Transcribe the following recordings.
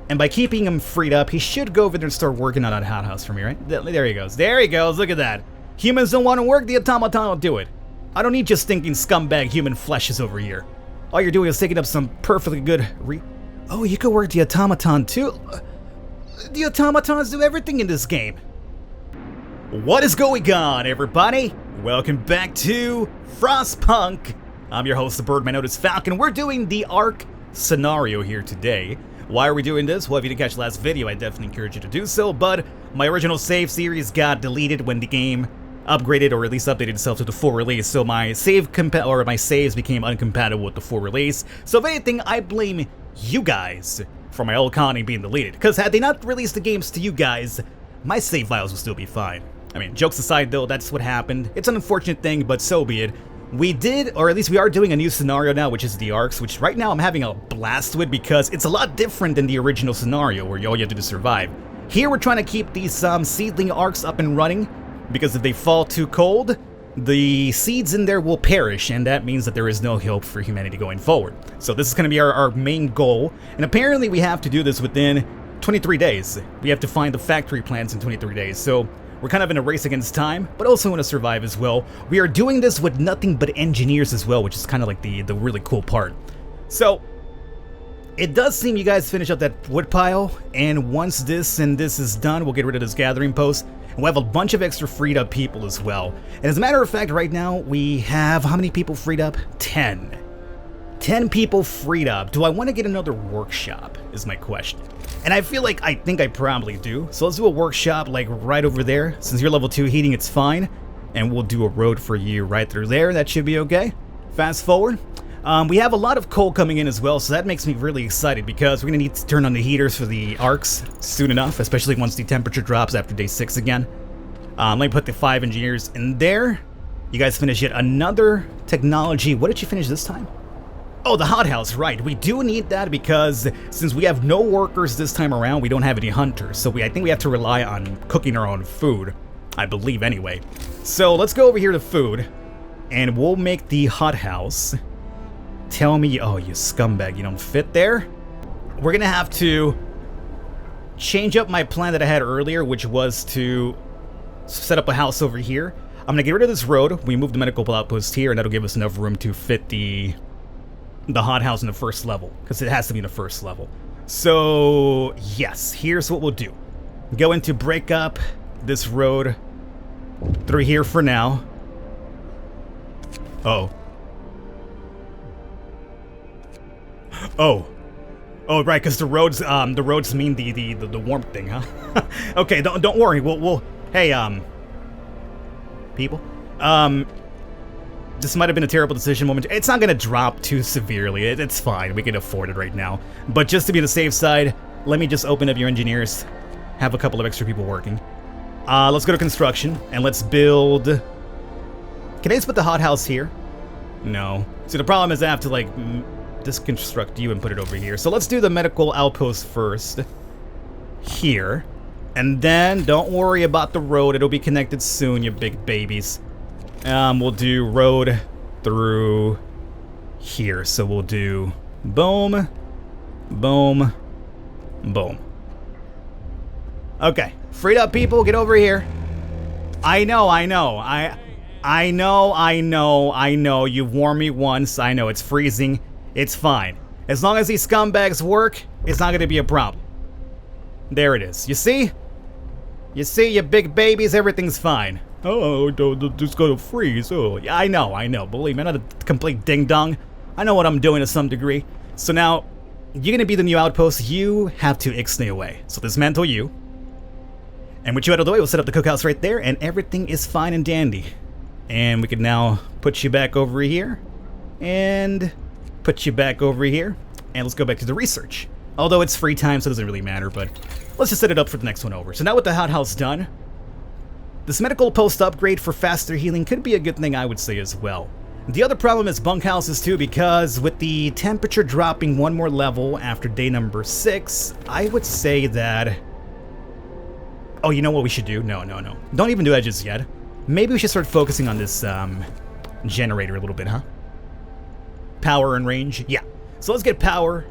And by keeping him freed up, he should go over there and start working on that hothouse for me, right? There he goes. There he goes. Look at that. Humans don't want to work, the automaton will do it. I don't need just stinking scumbag human fleshes over here. All you're doing is taking up some perfectly good Oh, you could work the automaton too? The automatons do everything in this game. What is going on, everybody? Welcome back to Frostpunk. I'm your host, the Birdman known as Falcon. We're doing the Ark scenario here today. Why are we doing this? Well, if you didn't catch the last video, I definitely encourage you to do so, but my original save series got deleted when the game upgraded or at least updated itself to the full release, so my saves became uncompatible with the full release. So if anything, I blame you guys for my old colony being deleted, because had they not released the games to you guys, my save files would still be fine. I mean, jokes aside though, that's what happened. It's an unfortunate thing, but so be it. We did, or at least we are doing a new scenario now, which is the Arks, which right now I'm having a blast with because it's a lot different than the original scenario where all you have to do is survive. Here we're trying to keep these seedling Arks up and running, because if they fall too cold, the seeds in there will perish, and that means that there is no hope for humanity going forward. So this is going to be our main goal, and apparently we have to do this within 23 days. We have to find the factory plants in 23 days, so we're kind of in a race against time, but also want to survive as well. We are doing this with nothing but engineers as well, which is kind of like the really cool part. So it does seem you guys finish up that wood pile, and once this and this is done, we'll get rid of this gathering post, and we'll have a bunch of extra freed up people as well. And as a matter of fact, right now we have how many people freed up? 10. 10 people freed up. Do I want to get another workshop is my question. And I feel like I think I probably do. So let's do a workshop like right over there. Since you're level 2 heating, it's fine. And we'll do a road for you right through there. That should be okay. Fast forward. We have a lot of coal coming in as well, so that makes me really excited because we're going to need to turn on the heaters for the Arks soon enough, especially once the temperature drops after day 6 again. Let me put the 5 engineers in there. You guys finish yet another technology. What did you finish this time? Oh, the hothouse, right. We do need that because since we have no workers this time around, we don't have any hunters. So I think we have to rely on cooking our own food. I believe anyway. So let's go over here to food and we'll make the hothouse. Tell me, oh, you scumbag, you don't fit there? We're gonna have to change up my plan that I had earlier, which was to set up a house over here. I'm gonna get rid of this road. We move the medical outpost here, and that'll give us enough room to fit the hothouse in the first level, because it has to be in the first level. So, yes, here's what we'll do. Going to break up this road through here for now. Oh, right, because the roads mean the warmth thing, huh? Okay, don't worry. We'll hey, people, this might have been a terrible decision moment. It's not gonna drop too severely. It's fine. We can afford it right now. But just to be on the safe side, let me just open up your engineers. Have a couple of extra people working. Let's go to construction and let's build. Can I just put the hothouse here? No. So the problem is I have to like disconstruct you and put it over here. So let's do the medical outpost first. Here. And then don't worry about the road. It'll be connected soon, you big babies. We'll do road through here. So we'll do boom, boom, boom. Okay. Freed up people, get over here. I know. You've warned me once. I know, it's freezing. It's fine. As long as these scumbags work, it's not going to be a problem. There it is. You see? You see, you big babies, everything's fine. Oh, it's going to freeze. Oh, yeah, I know. Believe me, I'm not a complete ding-dong. I know what I'm doing to some degree. So now, you're going to be the new outpost. You have to ixnay away. So dismantle you. And with you out of the way, we'll set up the cookhouse right there, and everything is fine and dandy. And we can now put you back over here. And put you back over here, and let's go back to the research. Although it's free time, so it doesn't really matter, but let's just set it up for the next one over. So now with the hothouse done, this medical post upgrade for faster healing could be a good thing, I would say, as well. The other problem is bunkhouses too, because with the temperature dropping one more level after day number 6, I would say that... Oh, you know what we should do? No. Don't even do that just yet. Maybe we should start focusing on this generator a little bit, huh? Power and range? Yeah. So let's get power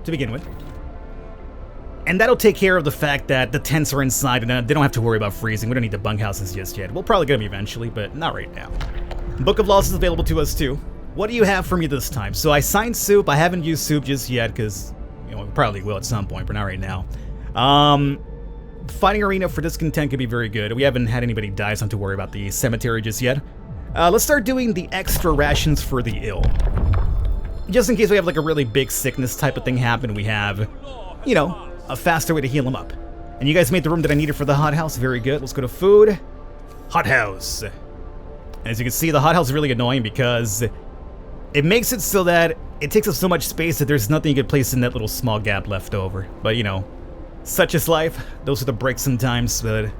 to begin with. And that'll take care of the fact that the tents are inside and they don't have to worry about freezing. We don't need the bunkhouses just yet. We'll probably get them eventually, but not right now. Book of Laws is available to us too. What do you have for me this time? So I signed soup. I haven't used soup just yet because, we probably will at some point, but not right now. Fighting arena for discontent could be very good. We haven't had anybody die, so I don't have to worry about the cemetery just yet. Let's start doing the extra rations for the ill. Just in case we have like a really big sickness type of thing happen, we have, a faster way to heal them up. And you guys made the room that I needed for the hothouse. Very good. Let's go to food. Hothouse. And as you can see, the hothouse is really annoying because it makes it so that it takes up so much space that there's nothing you could place in that little small gap left over. But, such is life. Those are the breaks sometimes, but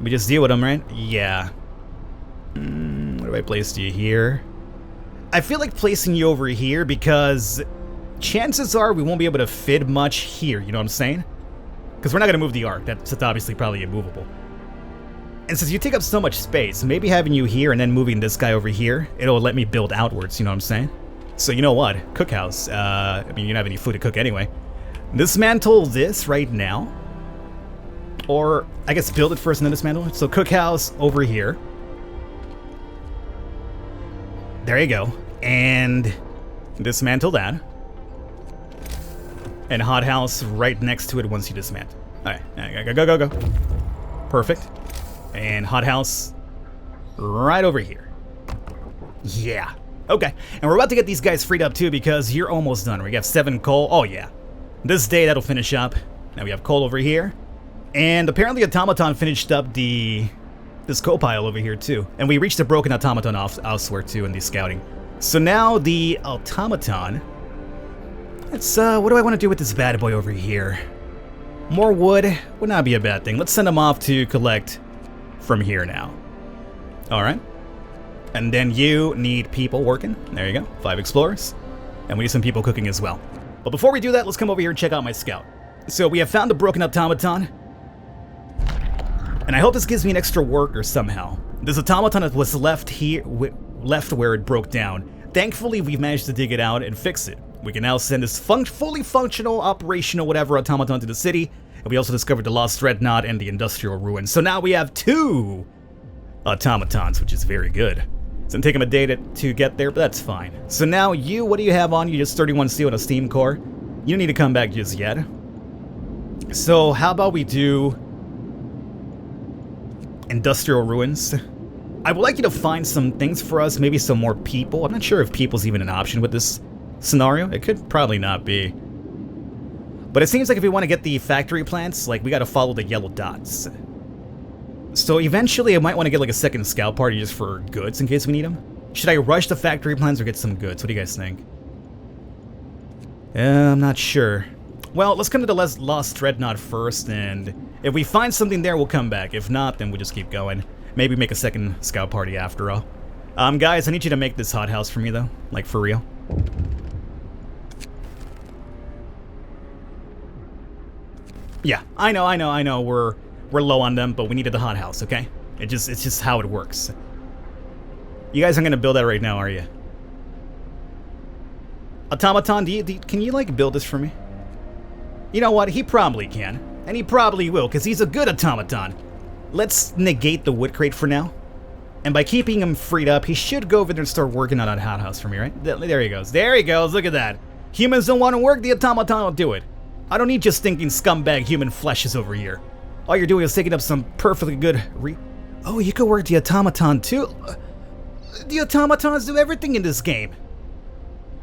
we just deal with them, right? Yeah. Where do I place you here? I feel like placing you over here because chances are we won't be able to fit much here, you know what I'm saying? Because we're not going to move the Ark. That's obviously probably immovable. And since you take up so much space, maybe having you here and then moving this guy over here, it'll let me build outwards, you know what I'm saying? So you know what? Cookhouse. You don't have any food to cook anyway. Dismantle this right now. Or, I guess build it first and then dismantle it. So cookhouse over here. There you go. And dismantle that. And hothouse right next to it once you dismantle. Alright, go. Perfect. And hothouse right over here. Yeah. Okay. And we're about to get these guys freed up too because you're almost done. We got 7 coal. Oh yeah. This day that'll finish up. Now we have coal over here. And apparently Automaton finished up this coal pile over here too. And we reached a broken Automaton elsewhere too in the scouting. So now the Automaton. Let's, what do I want to do with this bad boy over here? More wood would not be a bad thing. Let's send him off to collect from here now. Alright. And then you need people working. There you go. 5 explorers. And we need some people cooking as well. But before we do that, let's come over here and check out my scout. So we have found a broken Automaton. And I hope this gives me an extra worker somehow. This Automaton was left here, left where it broke down. Thankfully, we've managed to dig it out and fix it. We can now send this fully functional, operational, whatever Automaton to the city. And we also discovered the Lost Dreadnought and the Industrial Ruins. So now we have 2 Automatons, which is very good. It's gonna take them a day to get there, but that's fine. So now you, what do you have on you? Just 31 steel and a steam core. You don't need to come back just yet. So how about we do Industrial Ruins? I would like you to find some things for us, maybe some more people. I'm not sure if people's even an option with this scenario. It could probably not be. But it seems like if we want to get the factory plants, like we got to follow the yellow dots. So eventually I might want to get like a second scout party just for goods in case we need them. Should I rush the factory plants or get some goods? What do you guys think? I'm not sure. Well, let's come to the Lost Dreadnought first, and if we find something there, we'll come back. If not, then we'll just keep going. Maybe make a second scout party after all. Guys, I need you to make this hothouse for me though, like for real. Yeah, I know. We're low on them, but we needed the hothouse, okay? It's just how it works. You guys aren't gonna build that right now, are you? Automaton, can you like build this for me? You know what? He probably can, and he probably will, because he's a good Automaton. Let's negate the wood crate for now. And by keeping him freed up, he should go over there and start working on that hothouse for me, right? There he goes. There he goes. Look at that. Humans don't want to work, the Automaton will do it. I don't need just stinking scumbag human fleshes over here. All you're doing is taking up some perfectly good Oh, you could work the Automaton too? The Automatons do everything in this game.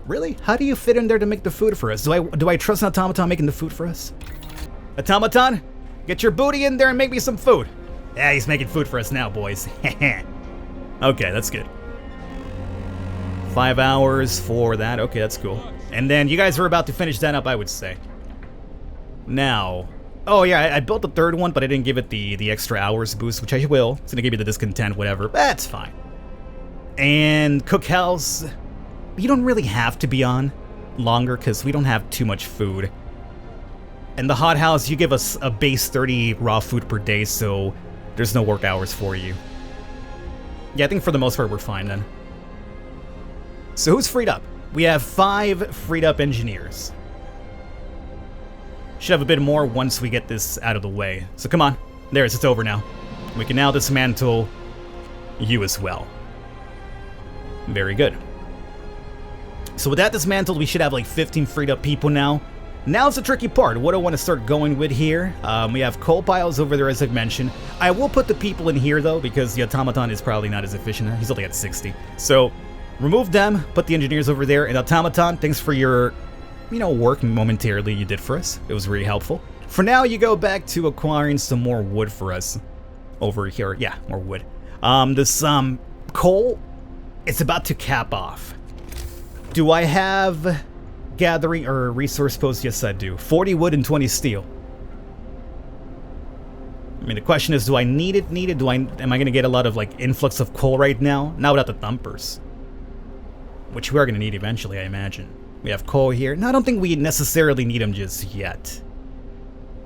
Really? How do you fit in there to make the food for us? Do I trust an Automaton making the food for us? Automaton, get your booty in there and make me some food. Yeah, he's making food for us now, boys. Okay, that's good. 5 hours for that. Okay, that's cool. And then you guys are about to finish that up, I would say. Now, oh yeah, I built the 3rd one, but I didn't give it the extra hours boost, which I will. It's gonna give you the discontent, whatever. That's fine. And cookhouse, you don't really have to be on longer because we don't have too much food. And the hothouse, you give us a base 30 raw food per day, so there's no work hours for you. Yeah, I think for the most part we're fine then. So who's freed up? We have 5 freed up engineers. Should have a bit more once we get this out of the way. So come on. There it is. It's over now. We can now dismantle you as well. Very good. So with that dismantled, we should have like 15 freed up people now. Now's the tricky part. What do I want to start going with here? We have coal piles over there, as I've mentioned. I will put the people in here, though, because the Automaton is probably not as efficient. He's only at 60. So remove them, put the engineers over there. And Automaton, thanks for your, work momentarily you did for us. It was really helpful. For now, you go back to acquiring some more wood for us over here. Yeah, more wood. This coal, it's about to cap off. Do I have gathering or resource post? Yes, I do. 40 wood and 20 steel. I mean, the question is, do I need it? Am I going to get a lot of, like, influx of coal right now? Not without the thumpers. Which we are going to need eventually, I imagine. We have coal here. No, I don't think we necessarily need them just yet.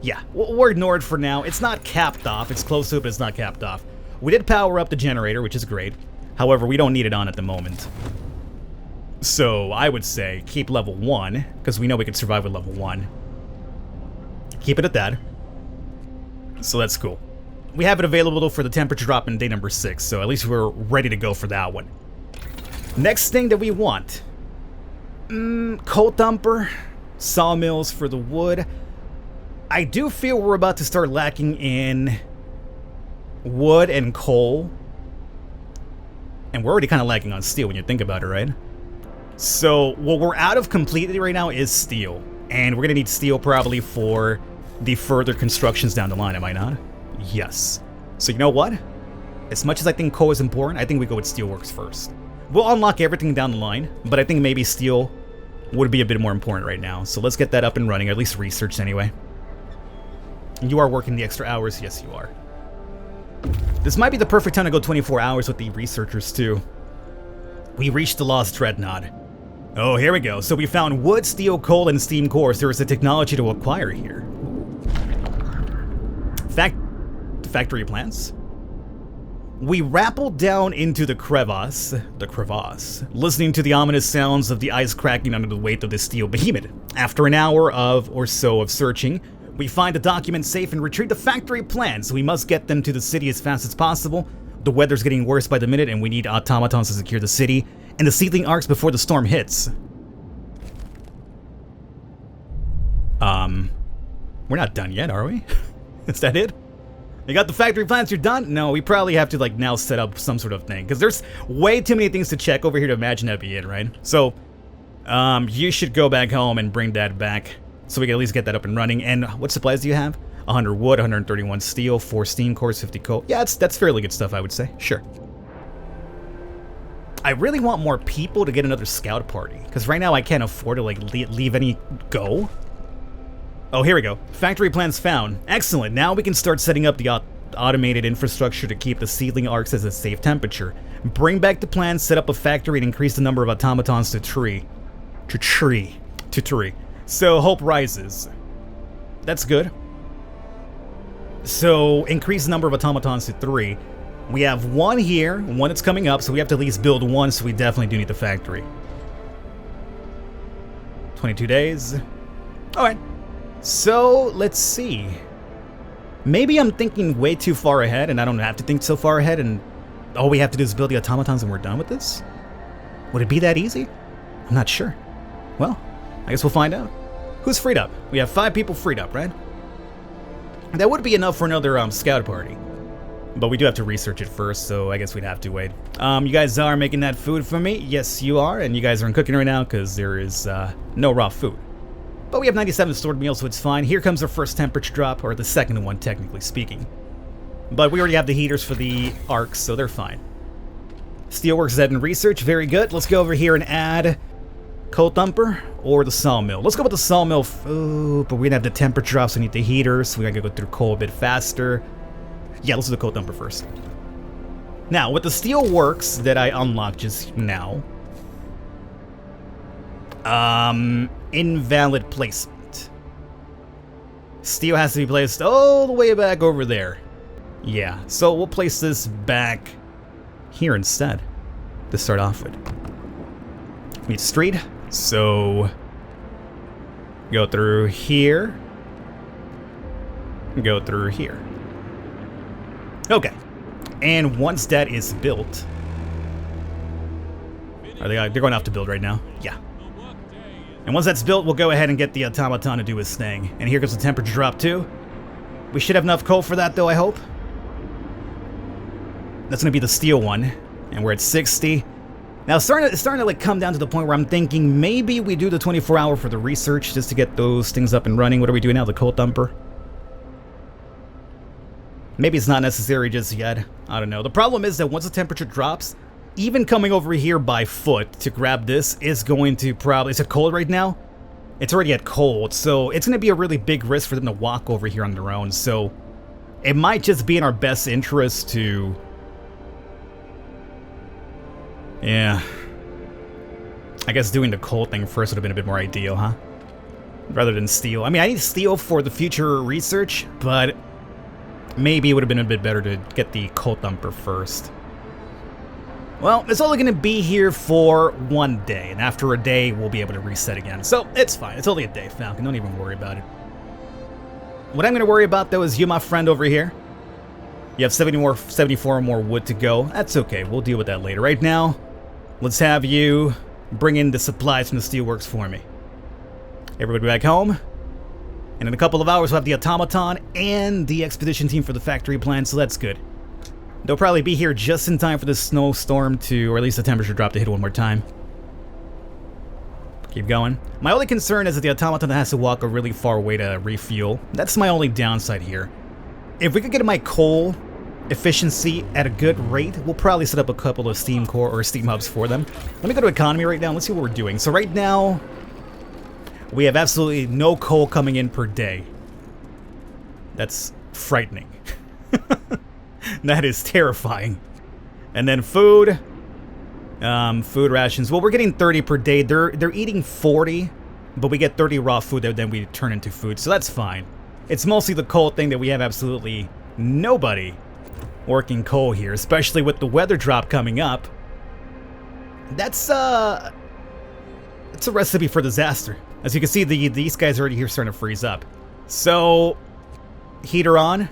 Yeah, we'll ignore it for now. It's not capped off. It's close to it, but it's not capped off. We did power up the generator, which is great. However, we don't need it on at the moment. So, I would say keep level 1, because we know we can survive with level 1. Keep it at that. So that's cool. We have it available, though, for the temperature drop in day number 6, so at least we're ready to go for that one. Next thing that we want. Coal dumper, sawmills for the wood. I do feel we're about to start lacking in wood and coal. And we're already kind of lacking on steel when you think about it, right? So, what we're out of completely right now is steel. And we're going to need steel probably for the further constructions down the line, am I not? Yes. So, you know what? As much as I think coal is important, I think we go with steelworks first. We'll unlock everything down the line, but I think maybe steel would be a bit more important right now. So, let's get that up and running, or at least researched anyway. You are working the extra hours? Yes, you are. This might be the perfect time to go 24 hours with the researchers, too. We reached the Lost Dreadnought. Oh, here we go. So we found wood, steel, coal, and steam cores. There is a technology to acquire here. Factory plants? We rappelled down into the crevasse, listening to the ominous sounds of the ice cracking under the weight of the steel behemoth. After an hour or so of searching, we find the document safe and retrieve the factory plans. We must get them to the city as fast as possible. The weather's getting worse by the minute, and we need automatons to secure the city and the seedling arcs before the storm hits. We're not done yet, are we? Is that it? You got the factory plans, you're done? No, we probably have to, like, now set up some sort of thing, because there's way too many things to check over here to imagine that'd be it, right? So, you should go back home and bring that back, so we can at least get that up and running. And what supplies do you have? 100 wood, 131 steel, 4 steam cores, 50 coal. Yeah, that's fairly good stuff, I would say. Sure. I really want more people to get another scout party, because right now I can't afford to, like, leave any go. Oh, here we go. Factory plans found. Excellent. Now we can start setting up the automated infrastructure to keep the seedling arcs at a safe temperature. Bring back the plans, set up a factory, and increase the number of automatons to three. So hope rises. That's good. So increase the number of automatons to 3. We have 1 here, 1 that's coming up, so we have to at least build 1, so we definitely do need the factory. 22 days. Alright. So, let's see. Maybe I'm thinking way too far ahead, and I don't have to think so far ahead, and all we have to do is build the automatons and we're done with this? Would it be that easy? I'm not sure. Well, I guess we'll find out. Who's freed up? We have 5 people freed up, right? That would be enough for another scout party. But we do have to research it first, so I guess we'd have to wait. You guys are making that food for me? Yes, you are, and you guys aren't cooking right now because there is no raw food. But we have 97 stored meals, so it's fine. Here comes our first temperature drop, or the second one, technically speaking. But we already have the heaters for the Arks, so they're fine. Steelworks is in research, very good. Let's go over here and add coal thumper or the sawmill. Let's go with the sawmill. Ooh, but we're gonna have the temperature drops, so we need the heaters, so we gotta go through coal a bit faster. Yeah, let's do the coal thumper first. Now, with the steelworks that I unlocked just now, invalid placement. Steel has to be placed all the way back over there. Yeah, so we'll place this back here instead to start off with. We need street, so go through here, go through here. Okay. And once that is built... They're going off to build right now? Yeah. And once that's built, we'll go ahead and get the Automaton to do his thing. And here goes the temperature drop too. We should have enough coal for that though, I hope. That's going to be the steel one. And we're at 60. Now it's starting to like come down to the point where I'm thinking maybe we do the 24-hour for the research just to get those things up and running. What are we doing now? The coal thumper? Maybe it's not necessary just yet. I don't know. The problem is that once the temperature drops, even coming over here by foot to grab this is going to probably... Is it cold right now? It's already at cold, so it's going to be a really big risk for them to walk over here on their own. So it might just be in our best interest to... Yeah. I guess doing the cold thing first would have been a bit more ideal, huh? Rather than steel. I mean, I need steel for the future research, but maybe it would have been a bit better to get the coal thumper first. Well, it's only going to be here for 1 day, and after a day, we'll be able to reset again. So, it's fine. It's only a day, Falcon. Don't even worry about it. What I'm going to worry about, though, is you, my friend, over here. You have 74 more wood to go. That's okay. We'll deal with that later. Right now, let's have you bring in the supplies from the steelworks for me. Everybody back home. And in a couple of hours, we'll have the Automaton and the expedition team for the factory plan, so that's good. They'll probably be here just in time for this snowstorm to, or at least the temperature drop to hit one more time. Keep going. My only concern is that the Automaton has to walk a really far way to refuel. That's my only downside here. If we could get my coal efficiency at a good rate, we'll probably set up a couple of steam core or steam hubs for them. Let me go to economy right now. Let's see what we're doing. So right now, we have absolutely no coal coming in per day. That's frightening. That is terrifying. And then food. Food rations. Well, we're getting 30 per day. They're eating 40, but we get 30 raw food that then we turn into food, so that's fine. It's mostly the coal thing that we have absolutely nobody working coal here, especially with the weather drop coming up. It's a recipe for disaster. As you can see, these guys are already here starting to freeze up. So, heater on.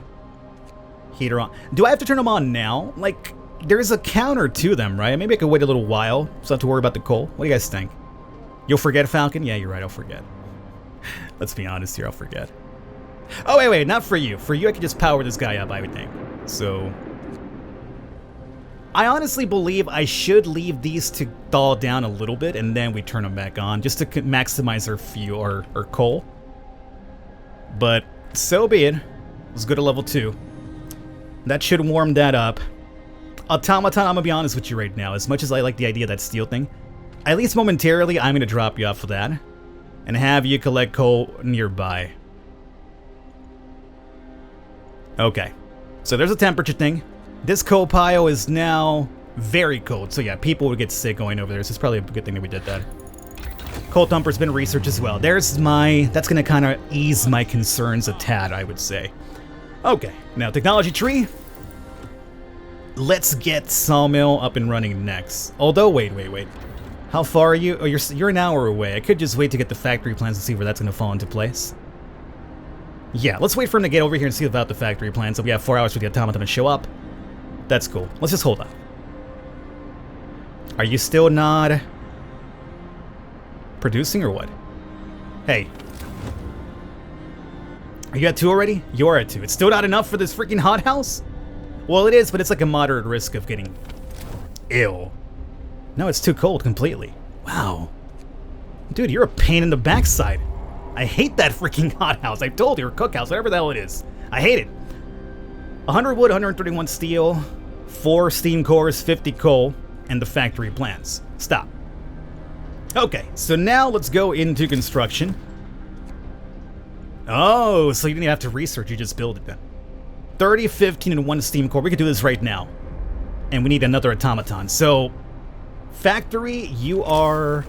Heater on. Do I have to turn them on now? Like, there's a counter to them, right? Maybe I could wait a little while, so I don't have to worry about the coal. What do you guys think? You'll forget, Falcon? Yeah, you're right, I'll forget. Let's be honest here, I'll forget. Oh, wait, not for you. For you, I could just power this guy up, I would think. So, I honestly believe I should leave these to thaw down a little bit, and then we turn them back on, just to maximize our fuel, or coal. But, so be it. Let's go to level 2. That should warm that up. Automaton, I'm gonna be honest with you right now. As much as I like the idea of that steel thing, at least momentarily, I'm gonna drop you off for that. And have you collect coal nearby. Okay. So there's a temperature thing. This coal pile is now very cold. So yeah, people would get sick going over there. So it's probably a good thing that we did that. Coal thumper's been researched as well. That's gonna kind of ease my concerns a tad, I would say. Okay, now technology tree. Let's get sawmill up and running next. Although, wait. How far are you? Oh, you're an hour away. I could just wait to get the factory plans and see where that's going to fall into place. Yeah, let's wait for him to get over here and see about the factory plans. So we have 4 hours for the Automaton to show up. That's cool. Let's just hold on. Are you still not producing or what? Hey. Are you at 2 already? You're at 2. It's still not enough for this freaking hothouse? Well, it is, but it's like a moderate risk of getting ill. No, it's too cold completely. Wow. Dude, you're a pain in the backside. I hate that freaking hothouse. I told you, or cookhouse, whatever the hell it is. I hate it. 100 wood, 131 steel, 4 steam cores, 50 coal, and the factory plans. Stop. Okay, so now let's go into construction. Oh, so you didn't have to research, you just build it then. 30, 15, and 1 steam core. We could do this right now. And we need another automaton. So, factory, you are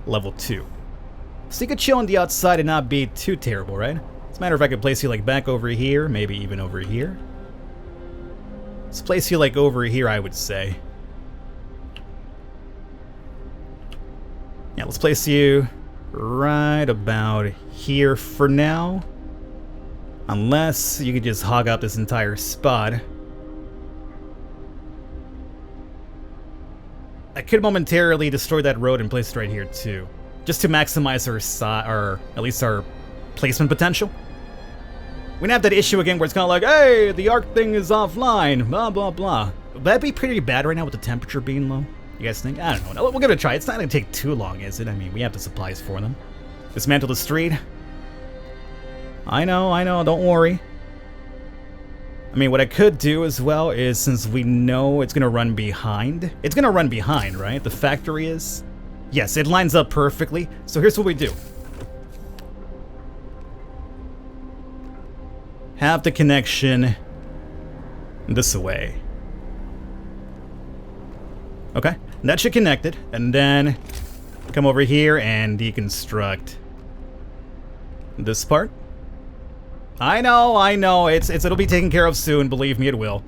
level 2. So you could chill on the outside and not be too terrible, right? As a matter of fact, I could place you like back over here, maybe even over here. Let's place you like over here, I would say. Yeah, let's place you right about here for now. Unless you could just hog up this entire spot. I could momentarily destroy that road and place it right here too, just to maximize our at least our placement potential. We have that issue again where it's kind of like, hey, the Ark thing is offline, blah blah blah. Would that be pretty bad right now with the temperature being low? You guys think? I don't know. We'll give it a try. It's not gonna take too long, is it? I mean, we have the supplies for them. Dismantle the street. I know, don't worry. I mean, what I could do as well is, since we know it's gonna run behind, right? The factory is. Yes, it lines up perfectly. So here's what we do. Have the connection this way. Okay, that should connect it, and then come over here and deconstruct this part. I know, it'll be taken care of soon, believe me, it will.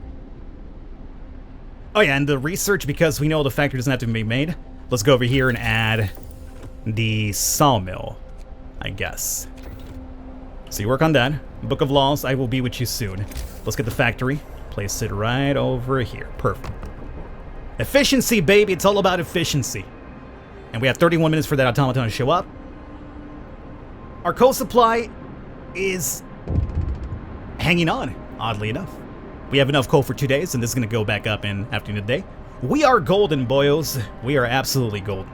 Oh yeah, and the research, because we know the factory doesn't have to be made, let's go over here and add the sawmill, I guess. So you work on that. Book of Laws, I will be with you soon. Let's get the factory, place it right over here, perfect. Efficiency, baby, it's all about efficiency. And we have 31 minutes for that automaton to show up. Our coal supply is hanging on, oddly enough. We have enough coal for 2 days, and this is going to go back up in afternoon today. We are golden, boyos. We are absolutely golden.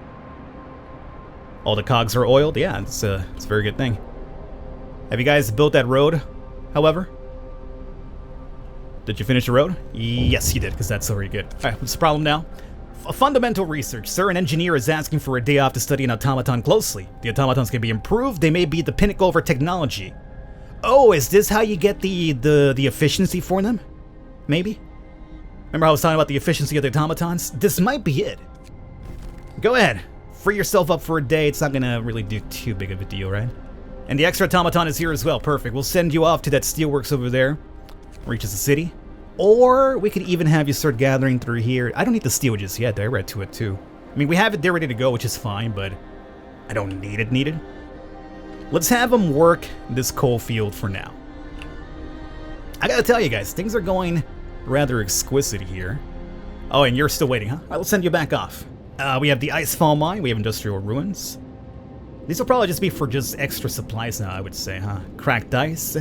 All the cogs are oiled. Yeah, it's a very good thing. Have you guys built that road, however? Did you finish the road? Yes, you did, because that's already good. All right, what's the problem now? Fundamental research. Sir, an engineer is asking for a day off to study an automaton closely. The automatons can be improved. They may be the pinnacle of our technology. Oh, is this how you get the efficiency for them? Maybe? Remember how I was talking about the efficiency of the automatons? This might be it. Go ahead. Free yourself up for a day. It's not going to really do too big of a deal, right? And the extra automaton is here as well. Perfect. We'll send you off to that steelworks over there. Reaches the city. Or we could even have you start gathering through here. I don't need the steel just yet. I read to it too. I mean, we have it there ready to go, which is fine, but I don't need it needed. Let's have them work this coal field for now. I gotta tell you guys, things are going rather exquisite here. Oh, and you're still waiting, huh? All right, let's send you back off. We have the Icefall Mine. We have Industrial Ruins. These will probably just be for just extra supplies now, I would say, huh? Cracked ice.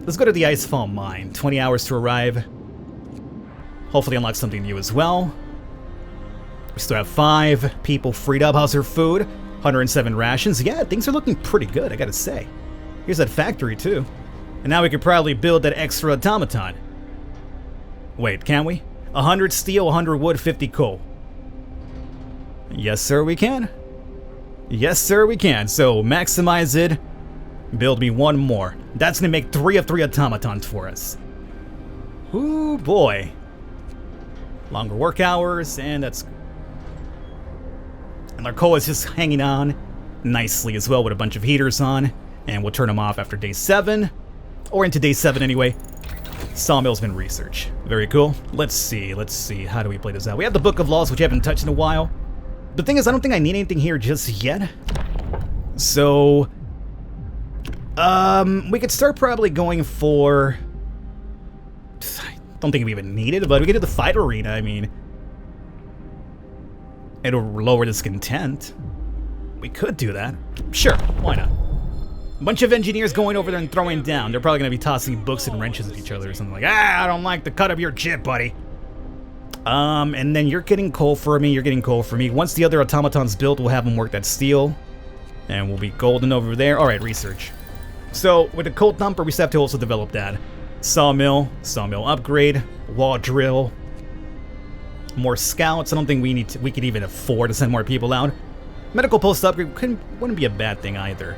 Let's go to the Icefall Mine. 20 hours to arrive. Hopefully unlock something new as well. We still have 5 people freed up. How's their food? 107 rations. Yeah, things are looking pretty good, I gotta say. Here's that factory, too. And now we could probably build that extra automaton. Wait, can we? 100 steel, 100 wood, 50 coal. Yes, sir, we can. Yes, sir, we can. So, maximize it. Build me one more. That's gonna make 3 of 3 automatons for us. Ooh, boy. Longer work hours, and that's... And our coal is just hanging on nicely as well with a bunch of heaters on. And we'll turn them off after day 7. Or into day 7 anyway. Sawmill's been researched. Very cool. Let's see. How do we play this out? We have the Book of Laws, which I haven't touched in a while. The thing is, I don't think I need anything here just yet. So... we could start probably going for... I don't think we even need it, but we could do the fight arena, I mean... It'll lower discontent. We could do that. Sure, why not? A bunch of engineers going over there and throwing down. They're probably going to be tossing books and wrenches at each other or something like, I don't like the cut of your chip, buddy. And then you're getting coal for me, Once the other automatons built, we'll have them work that steel. And we'll be golden over there. Alright, research. So, with the coal thumper, we still have to also develop that. Sawmill upgrade, wall drill, more scouts. I don't think we could even afford to send more people out. Medical post upgrade wouldn't be a bad thing either.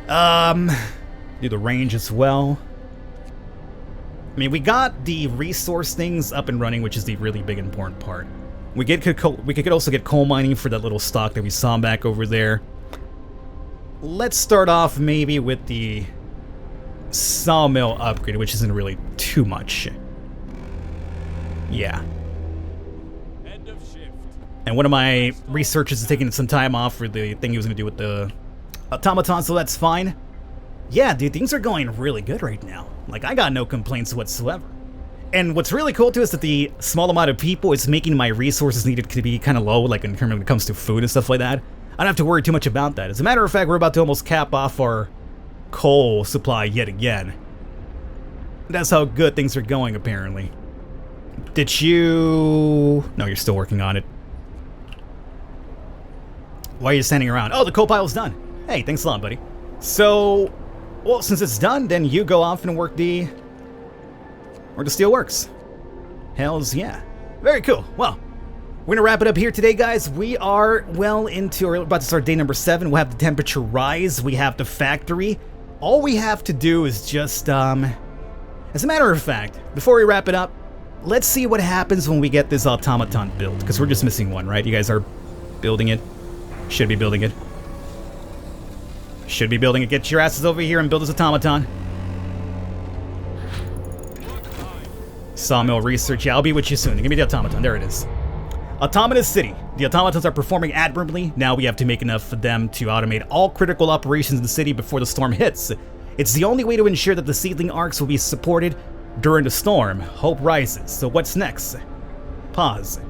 Do the range as well. I mean, we got the resource things up and running, which is the really big important part. We could also get coal mining for that little stock that we saw back over there. Let's start off maybe with the sawmill upgrade, which isn't really too much. Yeah. End of shift. And one of my researchers is taking some time off for the thing he was going to do with the automaton, so that's fine. Yeah, dude, things are going really good right now. Like, I got no complaints whatsoever. And what's really cool too is that the small amount of people is making my resources needed to be kind of low, like in terms when it comes to food and stuff like that. I don't have to worry too much about that. As a matter of fact, we're about to almost cap off our coal supply yet again. That's how good things are going, apparently. Did you... No, you're still working on it. Why are you standing around? Oh, the coal pile's done. Hey, thanks a lot, buddy. So, well, since it's done, then you go off and work the steel works. Hells yeah. Very cool. Well, we're gonna wrap it up here today, guys. We are we're about to start day number 7. We'll have the temperature rise. We have the factory. All we have to do is just, as a matter of fact, before we wrap it up, let's see what happens when we get this automaton built, because we're just missing one, right? You guys are building it. Should be building it. Should be building it. Get your asses over here and build this automaton. Sawmill research. Yeah, I'll be with you soon. Give me the automaton. There it is. Autonomous City. The automatons are performing admirably. Now we have to make enough for them to automate all critical operations in the city before the storm hits. It's the only way to ensure that the seedling arcs will be supported during the storm. Hope rises. So what's next? Pause.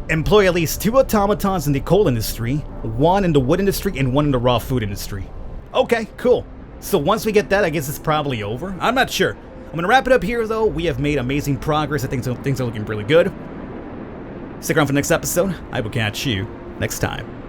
Employ at least 2 automatons in the coal industry, 1 in the wood industry, and 1 in the raw food industry. Okay, cool. So once we get that, I guess it's probably over. I'm not sure. I'm going to wrap it up here, though. We have made amazing progress. I think things are looking really good. Stick around for the next episode. I will catch you next time.